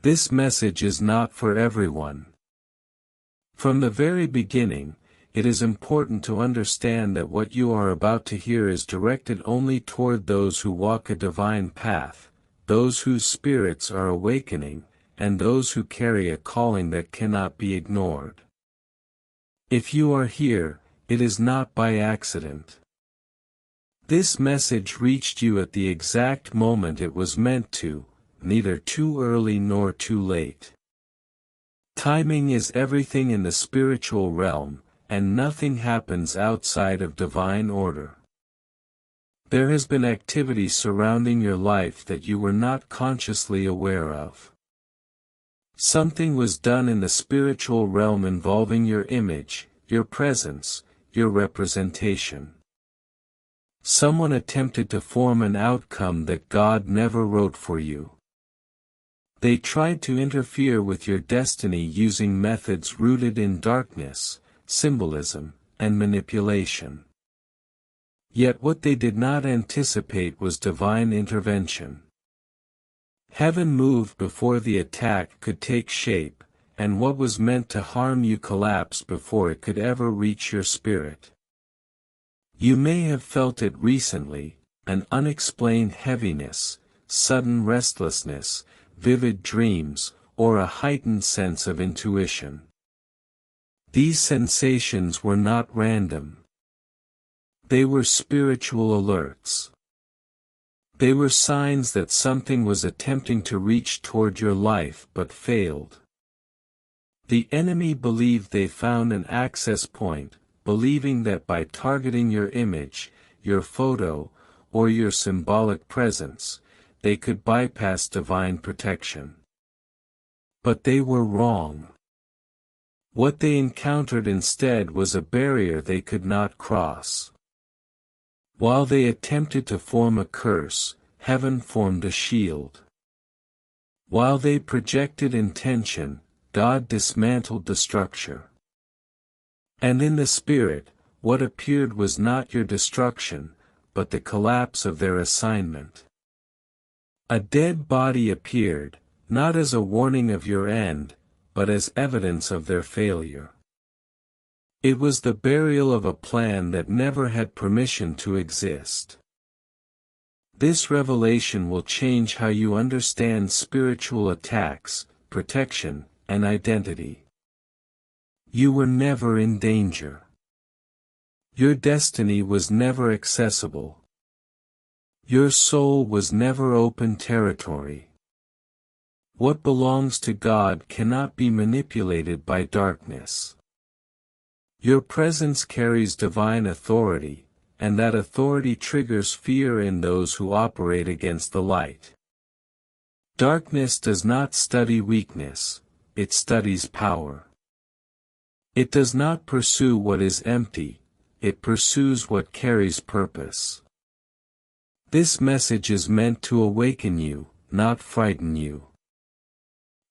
This message is not for everyone. From the very beginning, it is important to understand that what you are about to hear is directed only toward those who walk a divine path, those whose spirits are awakening, and those who carry a calling that cannot be ignored. If you are here, it is not by accident. This message reached you at the exact moment it was meant to, neither too early nor too late. Timing is everything in the spiritual realm, and nothing happens outside of divine order. There has been activity surrounding your life that you were not consciously aware of. Something was done in the spiritual realm involving your image, your presence, your representation. Someone attempted to form an outcome that God never wrote for you. They tried to interfere with your destiny using methods rooted in darkness, symbolism, and manipulation. Yet what they did not anticipate was divine intervention. Heaven moved before the attack could take shape, and what was meant to harm you collapsed before it could ever reach your spirit. You may have felt it recently, an unexplained heaviness, sudden restlessness, vivid dreams, or a heightened sense of intuition. These sensations were not random. They were spiritual alerts. They were signs that something was attempting to reach toward your life but failed. The enemy believed they found an access point, believing that by targeting your image, your photo, or your symbolic presence, they could bypass divine protection. But they were wrong. What they encountered instead was a barrier they could not cross. While they attempted to form a curse, heaven formed a shield. While they projected intention, God dismantled the structure. And in the spirit, what appeared was not your destruction, but the collapse of their assignment. A dead body appeared, not as a warning of your end, but as evidence of their failure. It was the burial of a plan that never had permission to exist. This revelation will change how you understand spiritual attacks, protection, and identity. You were never in danger. Your destiny was never accessible. Your soul was never open territory. What belongs to God cannot be manipulated by darkness. Your presence carries divine authority, and that authority triggers fear in those who operate against the light. Darkness does not study weakness, it studies power. It does not pursue what is empty, it pursues what carries purpose. This message is meant to awaken you, not frighten you.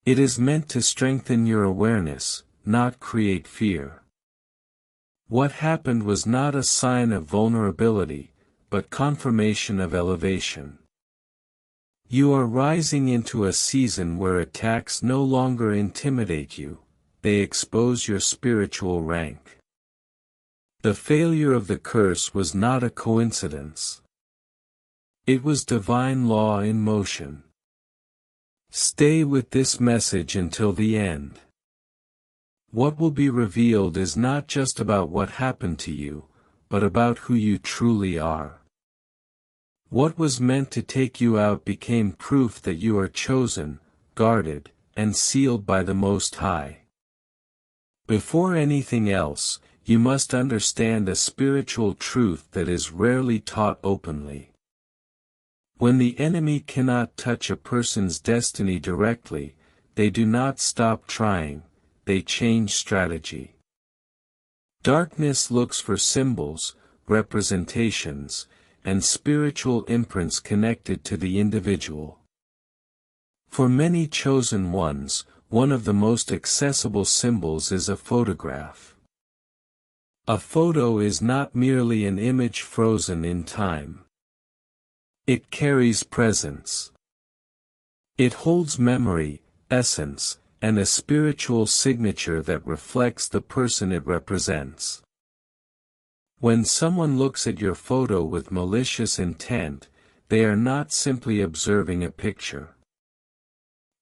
It is meant to strengthen your awareness, not create fear. What happened was not a sign of vulnerability, but confirmation of elevation. You are rising into a season where attacks no longer intimidate you, they expose your spiritual rank. The failure of the curse was not a coincidence. It was divine law in motion. Stay with this message until the end. What will be revealed is not just about what happened to you, but about who you truly are. What was meant to take you out became proof that you are chosen, guarded, and sealed by the Most High. Before anything else, you must understand a spiritual truth that is rarely taught openly. When the enemy cannot touch a person's destiny directly, they do not stop trying, they change strategy. Darkness looks for symbols, representations, and spiritual imprints connected to the individual. For many chosen ones, one of the most accessible symbols is a photograph. A photo is not merely an image frozen in time. It carries presence. It holds memory, essence, and a spiritual signature that reflects the person it represents. When someone looks at your photo with malicious intent, they are not simply observing a picture.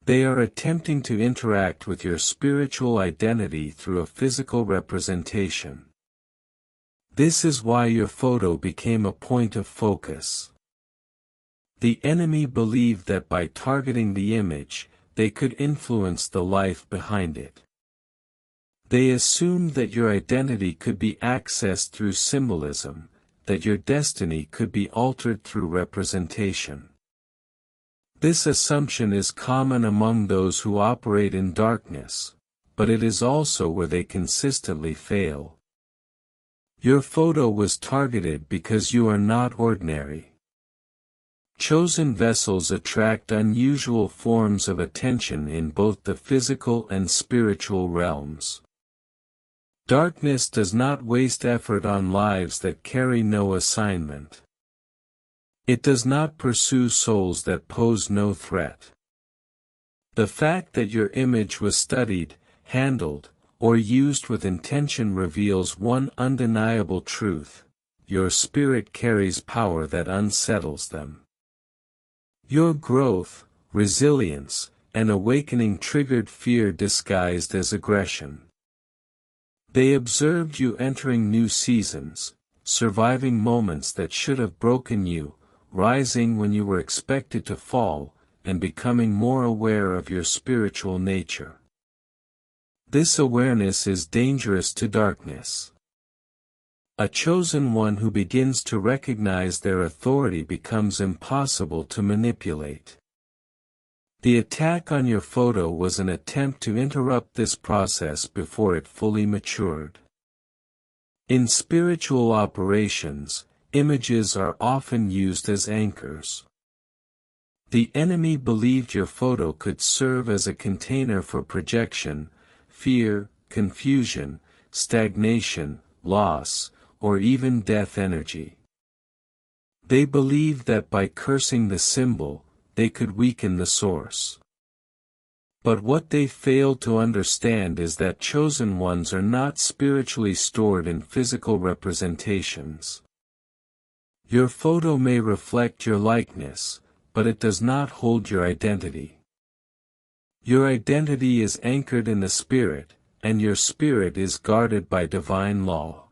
They are attempting to interact with your spiritual identity through a physical representation. This is why your photo became a point of focus. The enemy believed that by targeting the image, they could influence the life behind it. They assumed that your identity could be accessed through symbolism, that your destiny could be altered through representation. This assumption is common among those who operate in darkness, but it is also where they consistently fail. Your photo was targeted because you are not ordinary. Chosen vessels attract unusual forms of attention in both the physical and spiritual realms. Darkness does not waste effort on lives that carry no assignment. It does not pursue souls that pose no threat. The fact that your image was studied, handled, or used with intention reveals one undeniable truth: your spirit carries power that unsettles them. Your growth, resilience, and awakening triggered fear disguised as aggression. They observed you entering new seasons, surviving moments that should have broken you, rising when you were expected to fall, and becoming more aware of your spiritual nature. This awareness is dangerous to darkness. A chosen one who begins to recognize their authority becomes impossible to manipulate. The attack on your photo was an attempt to interrupt this process before it fully matured. In spiritual operations, images are often used as anchors. The enemy believed your photo could serve as a container for projection, fear, confusion, stagnation, loss, or even death energy. They believed that by cursing the symbol, they could weaken the source. But what they failed to understand is that chosen ones are not spiritually stored in physical representations. Your photo may reflect your likeness, but it does not hold your identity. Your identity is anchored in the spirit, and your spirit is guarded by divine law.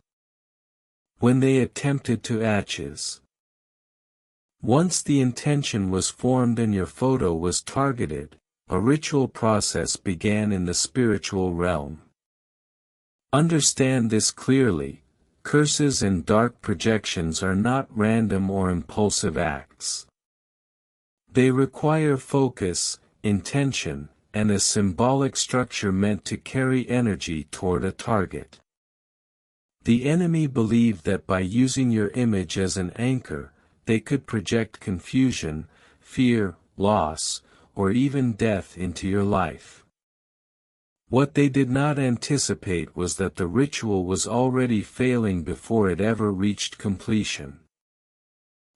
When they attempted to atches. Once the intention was formed and your photo was targeted, a ritual process began in the spiritual realm. Understand this clearly: curses and dark projections are not random or impulsive acts. They require focus, intention, and a symbolic structure meant to carry energy toward a target. The enemy believed that by using your image as an anchor, they could project confusion, fear, loss, or even death into your life. What they did not anticipate was that the ritual was already failing before it ever reached completion.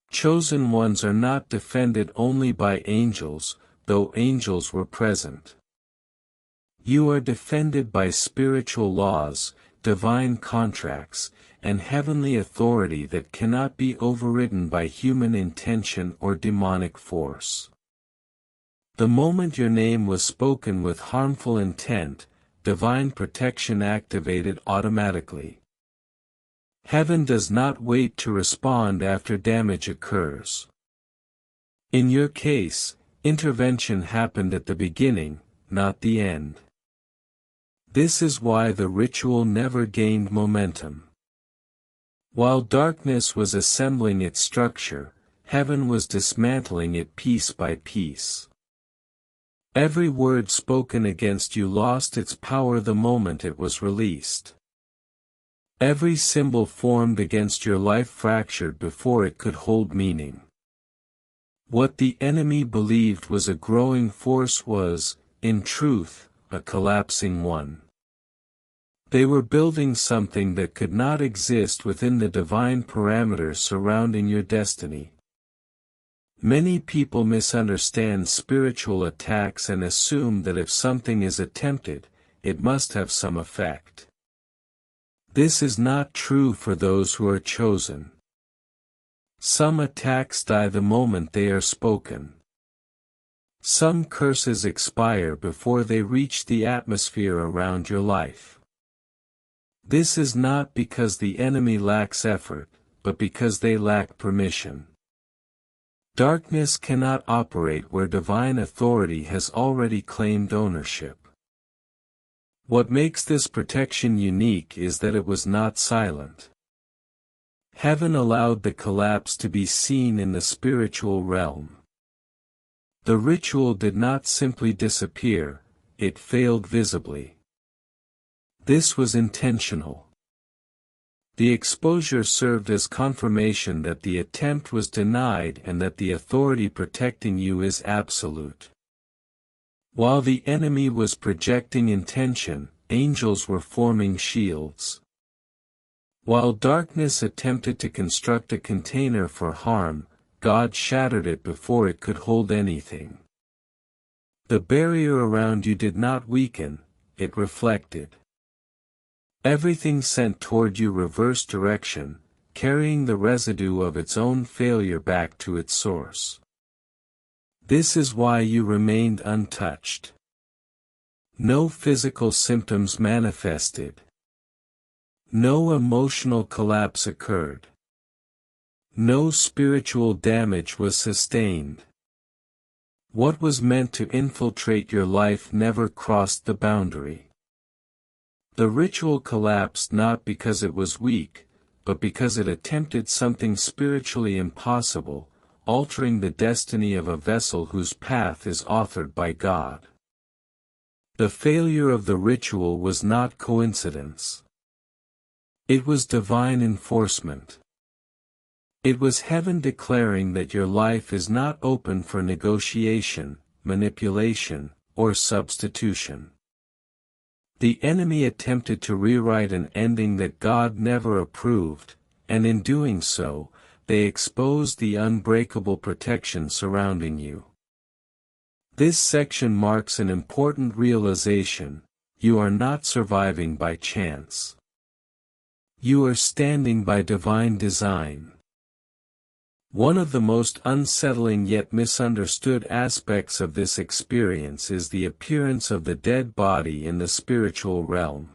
Chosen ones are not defended only by angels, though angels were present. You are defended by spiritual laws, divine contracts, and heavenly authority that cannot be overridden by human intention or demonic force. The moment your name was spoken with harmful intent, divine protection activated automatically. Heaven does not wait to respond after damage occurs. In your case, intervention happened at the beginning, not the end. This is why the ritual never gained momentum. While darkness was assembling its structure, heaven was dismantling it piece by piece. Every word spoken against you lost its power the moment it was released. Every symbol formed against your life fractured before it could hold meaning. What the enemy believed was a growing force was, in truth, a collapsing one. They were building something that could not exist within the divine parameters surrounding your destiny. Many people misunderstand spiritual attacks and assume that if something is attempted, it must have some effect. This is not true for those who are chosen. Some attacks die the moment they are spoken. Some curses expire before they reach the atmosphere around your life. This is not because the enemy lacks effort, but because they lack permission. Darkness cannot operate where divine authority has already claimed ownership. What makes this protection unique is that it was not silent. Heaven allowed the collapse to be seen in the spiritual realm. The ritual did not simply disappear, it failed visibly. This was intentional. The exposure served as confirmation that the attempt was denied and that the authority protecting you is absolute. While the enemy was projecting intention, angels were forming shields. While darkness attempted to construct a container for harm, God shattered it before it could hold anything. The barrier around you did not weaken, it reflected. Everything sent toward you reversed direction, carrying the residue of its own failure back to its source. This is why you remained untouched. No physical symptoms manifested. No emotional collapse occurred. No spiritual damage was sustained. What was meant to infiltrate your life never crossed the boundary. The ritual collapsed not because it was weak, but because it attempted something spiritually impossible, altering the destiny of a vessel whose path is authored by God. The failure of the ritual was not coincidence. It was divine enforcement. It was heaven declaring that your life is not open for negotiation, manipulation, or substitution. The enemy attempted to rewrite an ending that God never approved, and in doing so, they exposed the unbreakable protection surrounding you. This section marks an important realization: you are not surviving by chance. You are standing by divine design. One of the most unsettling yet misunderstood aspects of this experience is the appearance of the dead body in the spiritual realm.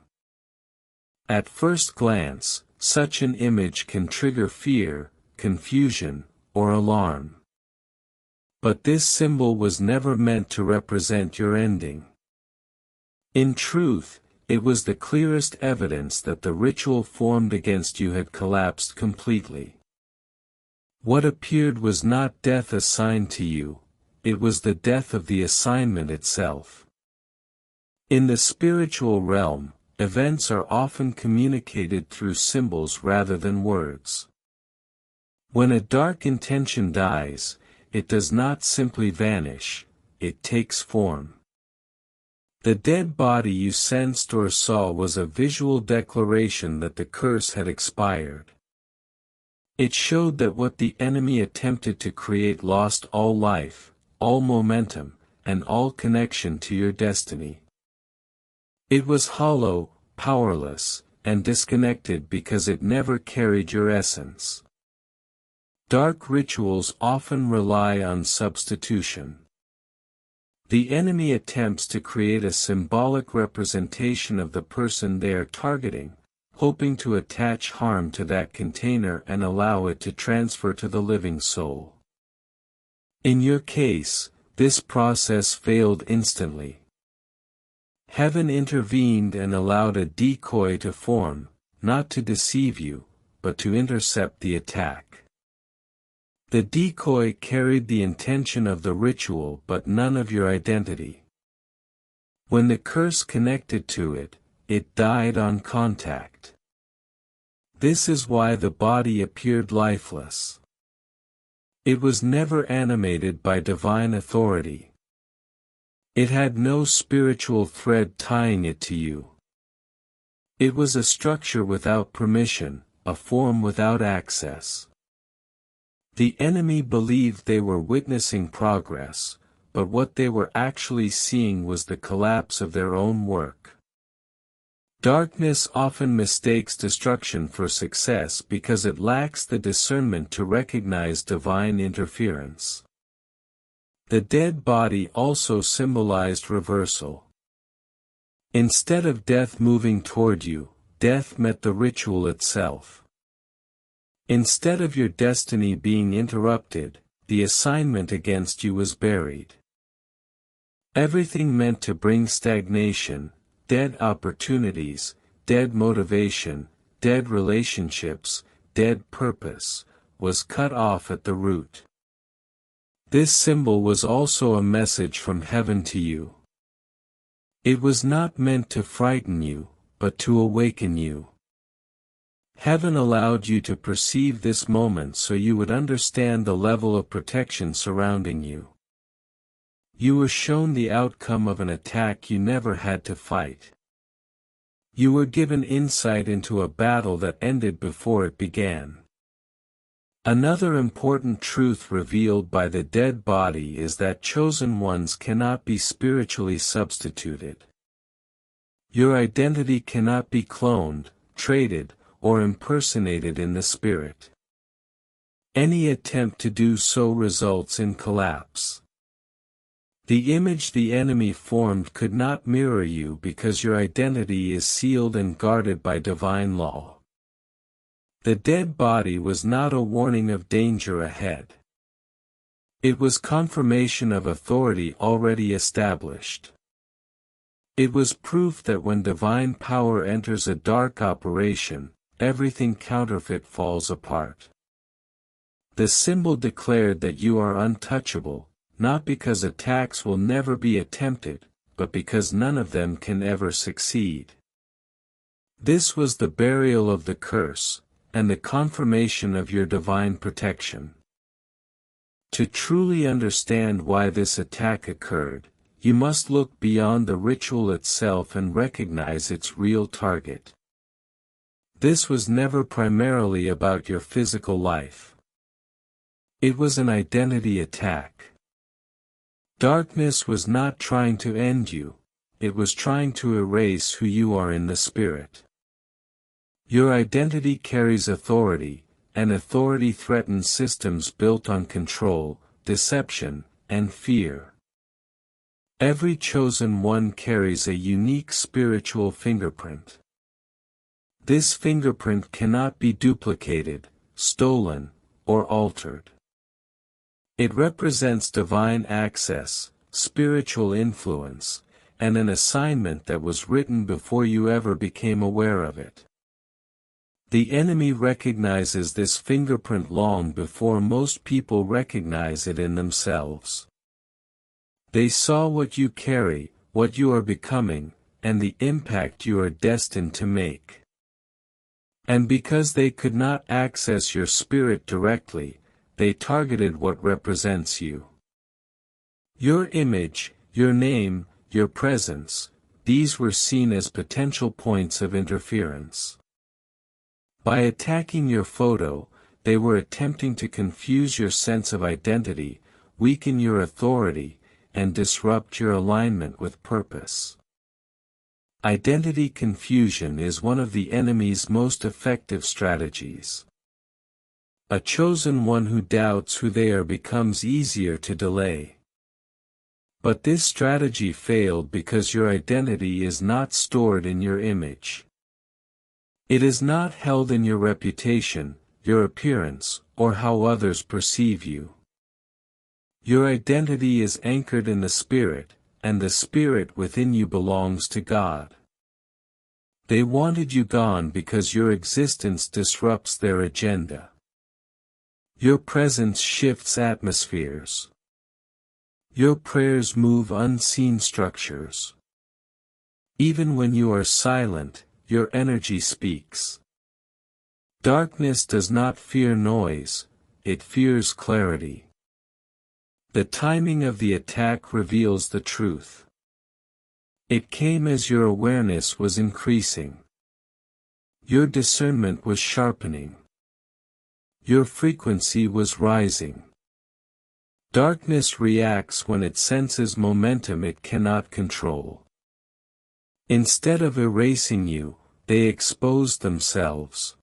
At first glance, such an image can trigger fear, confusion, or alarm. But this symbol was never meant to represent your ending. In truth, it was the clearest evidence that the ritual formed against you had collapsed completely. What appeared was not death assigned to you, it was the death of the assignment itself. In the spiritual realm, events are often communicated through symbols rather than words. When a dark intention dies, it does not simply vanish, it takes form. The dead body you sensed or saw was a visual declaration that the curse had expired. It showed that what the enemy attempted to create lost all life, all momentum, and all connection to your destiny. It was hollow, powerless, and disconnected because it never carried your essence. Dark rituals often rely on substitution. The enemy attempts to create a symbolic representation of the person they are targeting, hoping to attach harm to that container and allow it to transfer to the living soul. In your case, this process failed instantly. Heaven intervened and allowed a decoy to form, not to deceive you, but to intercept the attack. The decoy carried the intention of the ritual but none of your identity. When the curse connected to it, it died on contact. This is why the body appeared lifeless. It was never animated by divine authority. It had no spiritual thread tying it to you. It was a structure without permission, a form without access. The enemy believed they were witnessing progress, but what they were actually seeing was the collapse of their own work. Darkness often mistakes destruction for success because it lacks the discernment to recognize divine interference. The dead body also symbolized reversal. Instead of death moving toward you, death met the ritual itself. Instead of your destiny being interrupted, the assignment against you was buried. Everything meant to bring stagnation, dead opportunities, dead motivation, dead relationships, dead purpose, was cut off at the root. This symbol was also a message from heaven to you. It was not meant to frighten you, but to awaken you. Heaven allowed you to perceive this moment so you would understand the level of protection surrounding you. You were shown the outcome of an attack you never had to fight. You were given insight into a battle that ended before it began. Another important truth revealed by the dead body is that chosen ones cannot be spiritually substituted. Your identity cannot be cloned, traded, or impersonated in the spirit. Any attempt to do so results in collapse. The image the enemy formed could not mirror you because your identity is sealed and guarded by divine law. The dead body was not a warning of danger ahead. It was confirmation of authority already established. It was proof that when divine power enters a dark operation, everything counterfeit falls apart. The symbol declared that you are untouchable, not because attacks will never be attempted, but because none of them can ever succeed. This was the burial of the curse, and the confirmation of your divine protection. To truly understand why this attack occurred, you must look beyond the ritual itself and recognize its real target. This was never primarily about your physical life. It was an identity attack. Darkness was not trying to end you, it was trying to erase who you are in the spirit. Your identity carries authority, and authority threatens systems built on control, deception, and fear. Every chosen one carries a unique spiritual fingerprint. This fingerprint cannot be duplicated, stolen, or altered. It represents divine access, spiritual influence, and an assignment that was written before you ever became aware of it. The enemy recognizes this fingerprint long before most people recognize it in themselves. They saw what you carry, what you are becoming, and the impact you are destined to make. And because they could not access your spirit directly, they targeted what represents you. Your image, your name, your presence, these were seen as potential points of interference. By attacking your photo, they were attempting to confuse your sense of identity, weaken your authority, and disrupt your alignment with purpose. Identity confusion is one of the enemy's most effective strategies. A chosen one who doubts who they are becomes easier to delay. But this strategy failed because your identity is not stored in your image. It is not held in your reputation, your appearance, or how others perceive you. Your identity is anchored in the Spirit, and the Spirit within you belongs to God. They wanted you gone because your existence disrupts their agenda. Your presence shifts atmospheres. Your prayers move unseen structures. Even when you are silent, your energy speaks. Darkness does not fear noise, it fears clarity. The timing of the attack reveals the truth. It came as your awareness was increasing. Your discernment was sharpening. Your frequency was rising. Darkness reacts when it senses momentum it cannot control. Instead of erasing you, they exposed themselves.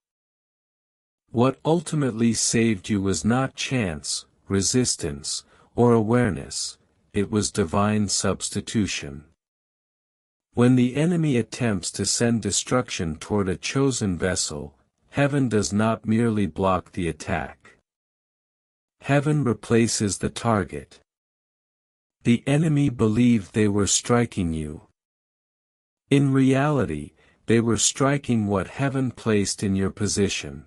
What ultimately saved you was not chance, resistance, or awareness, it was divine substitution. When the enemy attempts to send destruction toward a chosen vessel, heaven does not merely block the attack. Heaven replaces the target. The enemy believed they were striking you. In reality, they were striking what heaven placed in your position.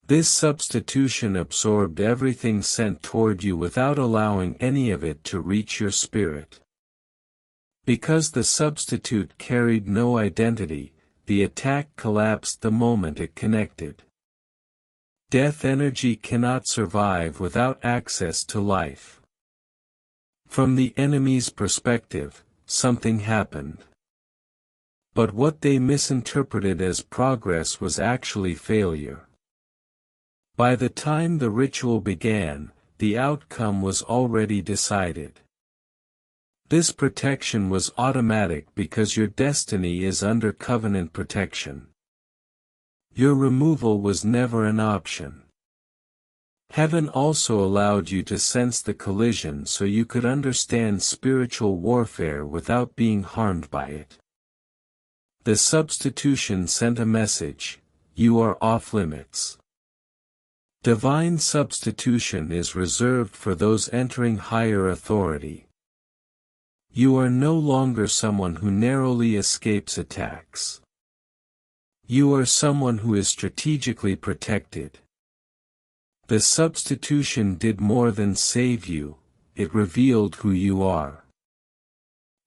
This substitution absorbed everything sent toward you without allowing any of it to reach your spirit. Because the substitute carried no identity, the attack collapsed the moment it connected. Death energy cannot survive without access to life. From the enemy's perspective, something happened. But what they misinterpreted as progress was actually failure. By the time the ritual began, the outcome was already decided. This protection was automatic because your destiny is under covenant protection. Your removal was never an option. Heaven also allowed you to sense the collision so you could understand spiritual warfare without being harmed by it. The substitution sent a message: you are off limits. Divine substitution is reserved for those entering higher authority. You are no longer someone who narrowly escapes attacks. You are someone who is strategically protected. The substitution did more than save you, it revealed who you are.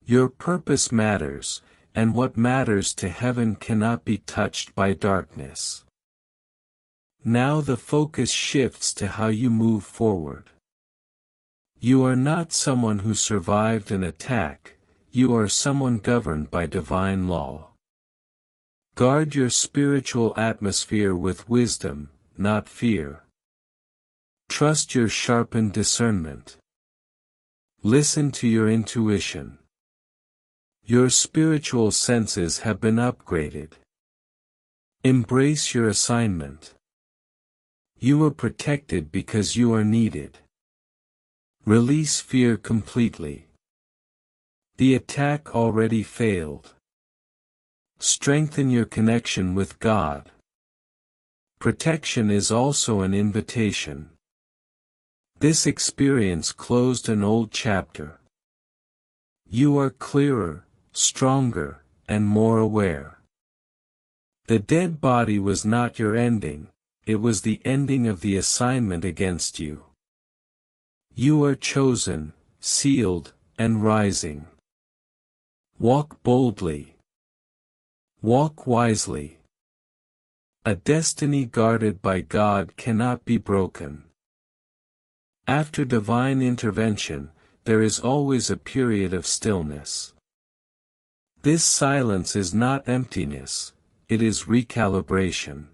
Your purpose matters, and what matters to heaven cannot be touched by darkness. Now the focus shifts to how you move forward. You are not someone who survived an attack, you are someone governed by divine law. Guard your spiritual atmosphere with wisdom, not fear. Trust your sharpened discernment. Listen to your intuition. Your spiritual senses have been upgraded. Embrace your assignment. You are protected because you are needed. Release fear completely. The attack already failed. Strengthen your connection with God. Protection is also an invitation. This experience closed an old chapter. You are clearer, stronger, and more aware. The dead body was not your ending. It was the ending of the assignment against you. You are chosen, sealed, and rising. Walk boldly. Walk wisely. A destiny guarded by God cannot be broken. After divine intervention, there is always a period of stillness. This silence is not emptiness, it is recalibration.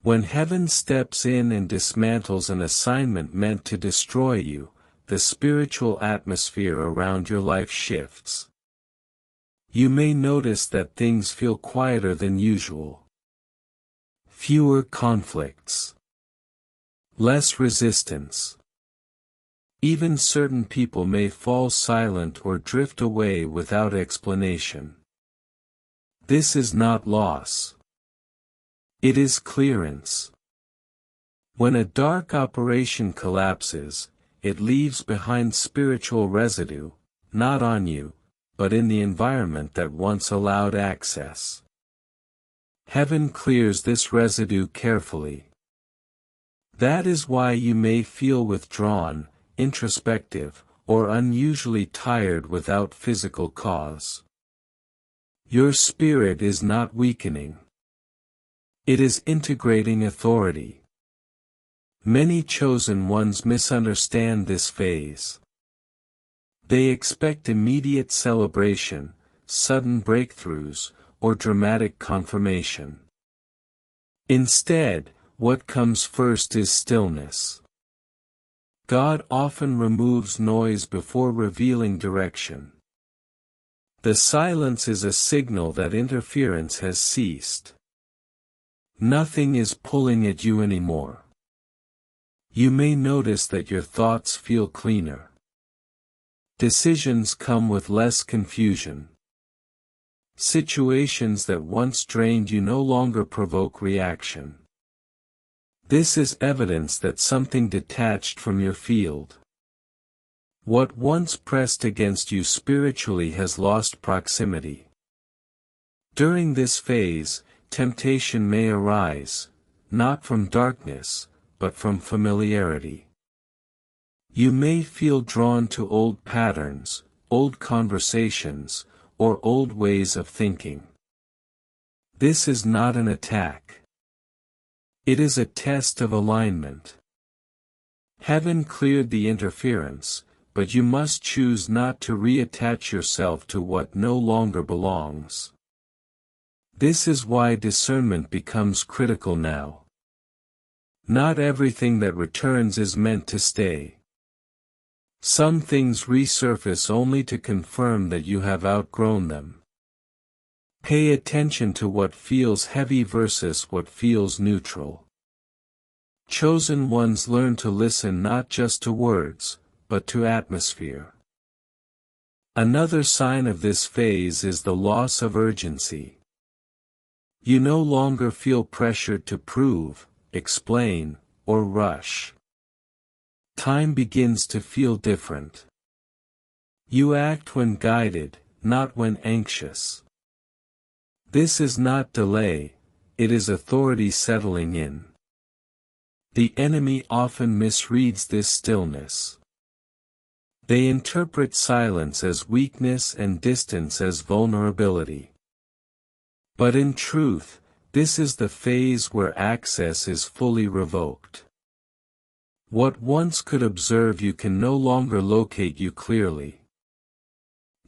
When heaven steps in and dismantles an assignment meant to destroy you, the spiritual atmosphere around your life shifts. You may notice that things feel quieter than usual. Fewer conflicts. Less resistance. Even certain people may fall silent or drift away without explanation. This is not loss. It is clearance. When a dark operation collapses, it leaves behind spiritual residue, not on you, but in the environment that once allowed access. Heaven clears this residue carefully. That is why you may feel withdrawn, introspective, or unusually tired without physical cause. Your spirit is not weakening. It is integrating authority. Many chosen ones misunderstand this phase. They expect immediate celebration, sudden breakthroughs, or dramatic confirmation. Instead, what comes first is stillness. God often removes noise before revealing direction. The silence is a signal that interference has ceased. Nothing is pulling at you anymore. You may notice that your thoughts feel cleaner. Decisions come with less confusion. Situations that once drained you no longer provoke reaction. This is evidence that something detached from your field. What once pressed against you spiritually has lost proximity. During this phase, temptation may arise, not from darkness, but from familiarity. You may feel drawn to old patterns, old conversations, or old ways of thinking. This is not an attack. It is a test of alignment. Heaven cleared the interference, but you must choose not to reattach yourself to what no longer belongs. This is why discernment becomes critical now. Not everything that returns is meant to stay. Some things resurface only to confirm that you have outgrown them. Pay attention to what feels heavy versus what feels neutral. Chosen ones learn to listen not just to words, but to atmosphere. Another sign of this phase is the loss of urgency. You no longer feel pressured to prove, explain, or rush. Time begins to feel different. You act when guided, not when anxious. This is not delay, it is authority settling in. The enemy often misreads this stillness. They interpret silence as weakness and distance as vulnerability. But in truth, this is the phase where access is fully revoked. What once could observe you can no longer locate you clearly.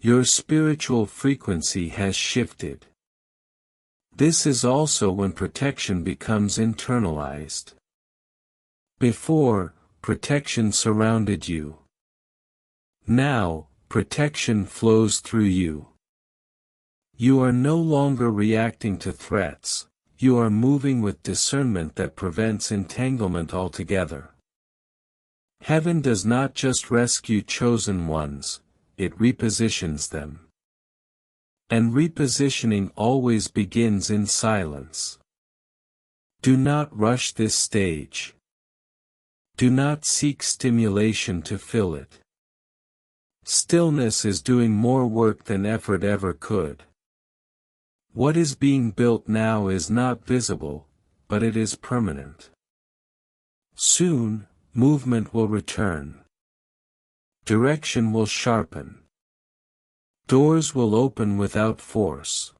Your spiritual frequency has shifted. This is also when protection becomes internalized. Before, protection surrounded you. Now, protection flows through you. You are no longer reacting to threats, you are moving with discernment that prevents entanglement altogether. Heaven does not just rescue chosen ones, it repositions them. And repositioning always begins in silence. Do not rush this stage. Do not seek stimulation to fill it. Stillness is doing more work than effort ever could. What is being built now is not visible, but it is permanent. Soon, movement will return. Direction will sharpen. Doors will open without force.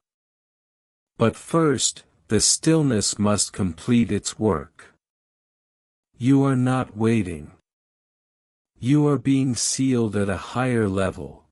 But first, the stillness must complete its work. You are not waiting. You are being sealed at a higher level.